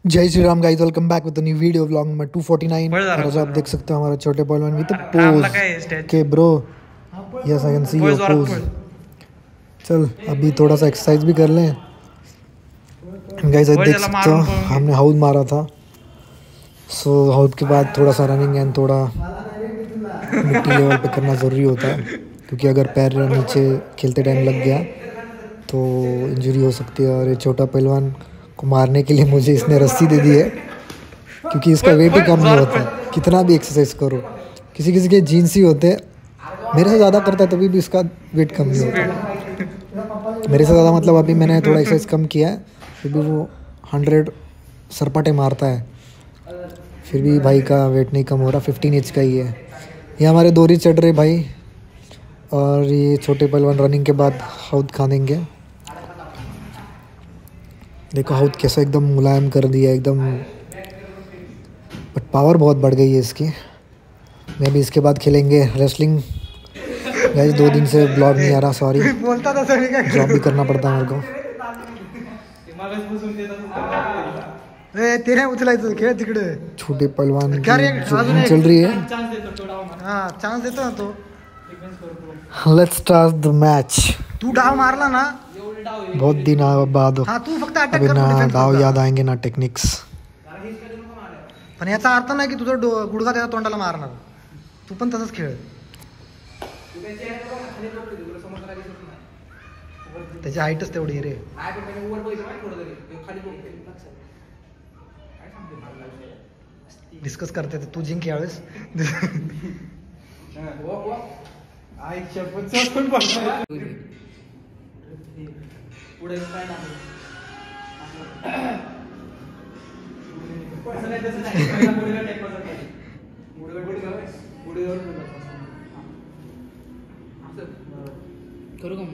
Jai Shri Ram guys, welcome back with new video vlog number 249। और आज आप देख सकते हो हमारा छोटे पहलवान विद pose K bro. Yes I can see your pose. चल अभी थोड़ा सा एक्सरसाइज भी कर लें गाइस। आप देख सकते हो हमने हाउस मारा था। सो हाउस के बाद थोड़ा सा रनिंग एंड थोड़ा मिट्टी लेवल पे करना ज़रूरी होता है, क्योंकि अगर पैर नीचे खेलते टाइम लग गया तो इंजरी हो सकती है। और ये छोटा पहलवान को मारने के लिए मुझे इसने रस्सी दे दी है, क्योंकि इसका वेट ही कम नहीं होता है कितना भी एक्सरसाइज करो। किसी किसी के जीन्स ही होते हैं, मेरे से ज़्यादा करता है तभी भी इसका वेट कम नहीं होता। मेरे से ज़्यादा मतलब अभी मैंने थोड़ा एक्सरसाइज कम किया है, फिर भी वो 100 सरपाटे मारता है, फिर भी भाई का वेट नहीं कम हो रहा। 15 एज का ही है। ये हमारे दोरी चढ़ रहे भाई, और ये छोटे पहलवान रनिंग के बाद हाउद खा देंगे। देखो हाउद कैसा एकदम मुलायम कर दिया एकदम, बट पावर बहुत बढ़ गई है इसकी। मैं भी इसके बाद खेलेंगे रेसलिंग। गाइस 2 दिन से ब्लॉग नहीं आ रहा, सॉरी। जॉब भी करना पड़ता है मेरे को। तेरे उचलायचं खेळ तिकडे। छोटे पहलवान चल रही है। हाँ चांस देतो ना तो। Let's start the match. तू डाव मारला ना बहुत दिन बाद। हाँ तू फक्त अटॅक अभी कर, ना डिफेन्स डाव कर. याद आएंगे ना टेक्निक्स। पण याचा अर्थ नाही की तुझा गुडघा त्याच्या तोंडाला मारणार, तू पण तसंच खेळ। त्याची हाईटच तेवढी रे। डिस्कस करते तू जिंक यावेळेस। करू का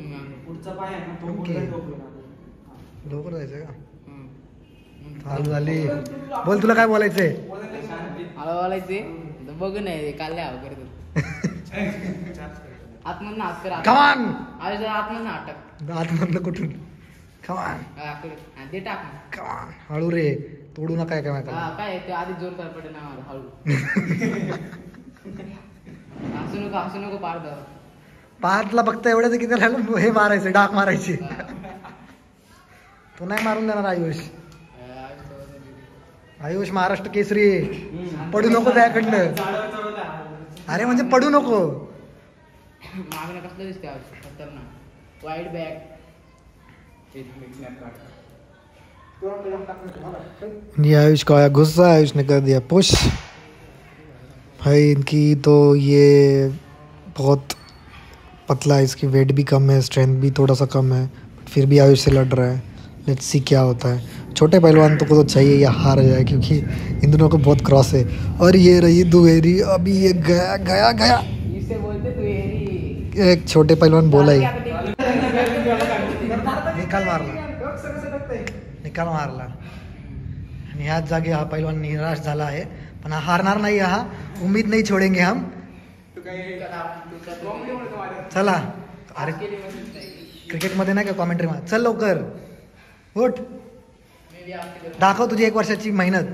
पुढचा पाय आहे ना तो लवकर जायचं का? चालू झाली, बोल तुला काय बोलायचंय? मला बोलायचे बघ नाही काल नाही हवं करतो आत्मन हात करा। कमान आज आत्मन अटक आतमधलं कुठून? कमान दे टाक कमान हळू रे, तोडू नका काय काय ते आधी जोर कर पडे ना हळू। हसू नको पार धर। पाचला फक्त एवढंच की त्याला हे मारायचं, डाक मारायची। तो नाही मारून देणार आयुष। आयुष महाराष्ट्र केसरी, पडू नको त्याकडनं। अरे म्हणजे पडू नको। मागणं कसलं दिसते खतरनाक वाईट बॅग। ये आयुष का आया गुस्सा, आयुष ने कर दिया पुश। भाई इनकी तो ये बहुत पतला है, इसकी वेट भी कम है, स्ट्रेंथ भी थोड़ा सा कम है, फिर भी आयुष से लड़ रहा है। लेट्स सी क्या होता है। छोटे पहलवान को तो चाहिए या हार जाए, क्योंकि इन दोनों को बहुत क्रॉस है। और ये रही दुहेरी, अभी ये गया गया गया। इससे बोलते तू एक छोटे पहलवान बोला ही निकाल मारला, निकाल मारला। आणि ह्याच जागी हा पैलवान निराश झाला आहे, पण हा हारणार नाही। हा उम्मीद नहीं छोड़ेंगे हम। चला अरे क्रिकेट मध्ये नाही का कॉमेंट्री मार, चल लवकर उठ, दाखव तुझी 1 वर्षाची मेहनत।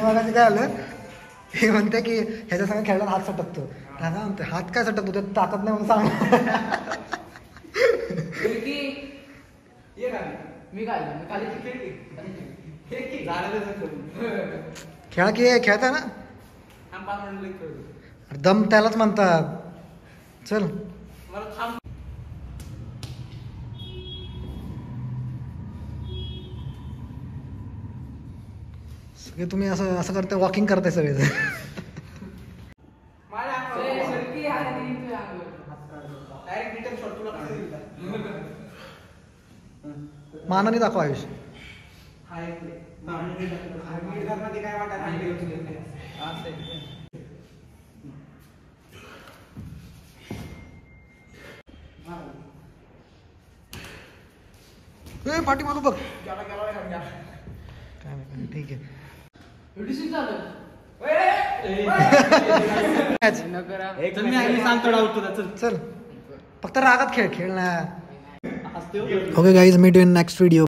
मला काय आलं, हे म्हणते की ह्याच्या संग खेळल्यावर हात सटकतो। दादा म्हणते हात काय सटकतो, त्यात ताकद नाही म्हणून सांग। खेळा की खेळता ना, दम त्यालाच म्हणतात। चल सगळे तुम्ही असं असं करते, वॉकिंग करताय सगळे। मानाने दाखव आयुष। पाठी मागू बघ, काय नाही ठीक आहे। चल फक्त रागात खेळ खेळ ना। Okay guys, meet you in next video.